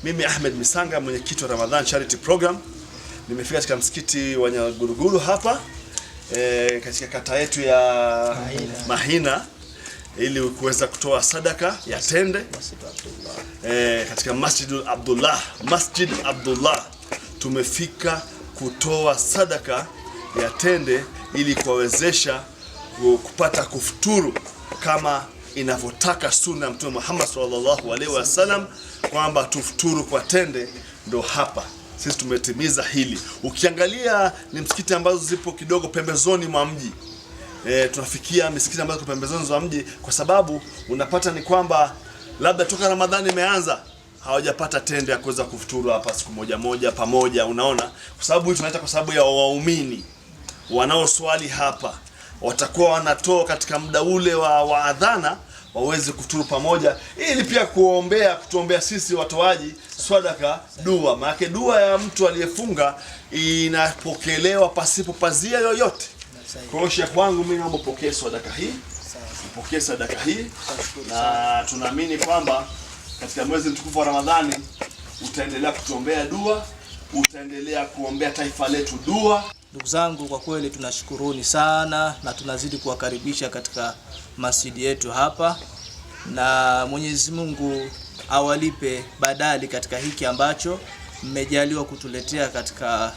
Mimi Ahmed Misanga, mwenyekiti wa Ramadhan Charity Program, nimefika katika msikiti wa Nyaguruguru hapa katika kata yetu ya Mahina ili kuweza kutoa sadaka ya tende katika Masjid Abdullah. Tumefika kutoa sadaka ya tende ili kuwawezesha kupata kufuturu kama inavyotaka sunna ya Mtume Muhammad sallallahu alaihi wasallam, kwamba tufuturu kwa tende. Ndo hapa sisi tumetimiza hili. Ukiangalia ni msikiti ambazo zipo kidogo pembezoni mwa mji. Tunafikia misikiti ambazo pembezoni mwa mji kwa sababu unapata ni kwamba labda toka Ramadhani imeanza hawajapata tende ya kuweza kufuturu hapa siku moja pamoja, unaona? Kwa sababu hii tunaita kwa sababu ya waumini wanaoswali hapa watakuwa wanatoa katika muda ule wa adhana waweze kufuturu pamoja, ili pia kutuombea sisi watoaji sadaka, dua. Maana dua ya mtu aliyefunga inapokelewa pasipo pazia yoyote. Kwa hiyo Sheikh wangu, mimi naomba upokee sadaka hii. Upokee sadaka hii, na tunaamini kwamba katika mwezi mtukufu wa Ramadhani utaendelea kutuombea dua, utaendelea kuombea taifa letu dua. Ndugu zangu, kwa kweli tunashukuruni sana na tunazidi kuwakaribisha katika masjidi yetu hapa, na Mwenyezi Mungu awalipe badali katika hiki ambacho mmejaliwa kutuletea katika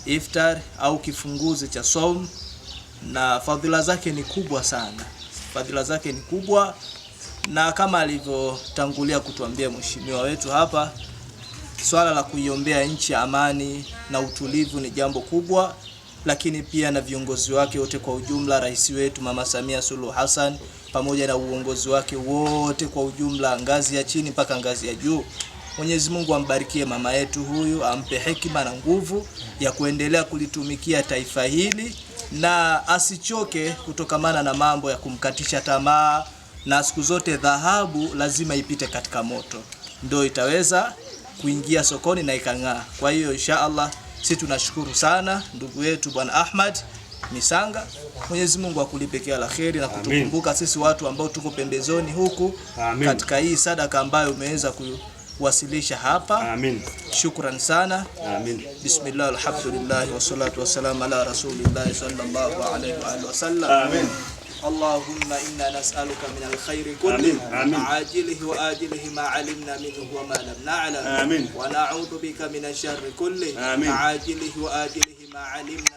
iftar au kifunguzi cha saum, na fadhila zake ni kubwa sana. Fadhila zake ni kubwa, na kama alivyotangulia kutuambia mheshimiwa wetu hapa, swala la kuiombea nchi amani na utulivu ni jambo kubwa, lakini pia na viongozi wake wote kwa ujumla, rais wetu Mama Samia Suluhu Hassan pamoja na uongozi wake wote kwa ujumla, ngazi ya chini mpaka ngazi ya juu. Mwenyezi Mungu ambarikie mama yetu huyu, ampe hekima na nguvu ya kuendelea kulitumikia taifa hili, na asichoke kutokamana na mambo ya kumkatisha tamaa, na siku zote dhahabu lazima ipite katika moto ndio itaweza kuingia sokoni na ikang'aa. Kwa hiyo inshallah sisi tunashukuru sana ndugu yetu Bwana Ahmed Misanga. Mwenyezi Mungu akulipe kila la kheri na kutukumbuka sisi watu ambao tuko pembezoni huku. Amin. Katika hii sadaka ambayo umeweza kuwasilisha hapa. Amin. Shukran sana. Amin. Bismillah, alhamdulillah, wassalatu wassalamu ala rasulillah sallallahu alaihi wa sallam. Amin. اللهم إنا نسألك من الخير كله عاجله وآجله ما علمنا منه وما لم نعلم. ونعوذ بك من الشر كله عاجله وآجله ما علمنا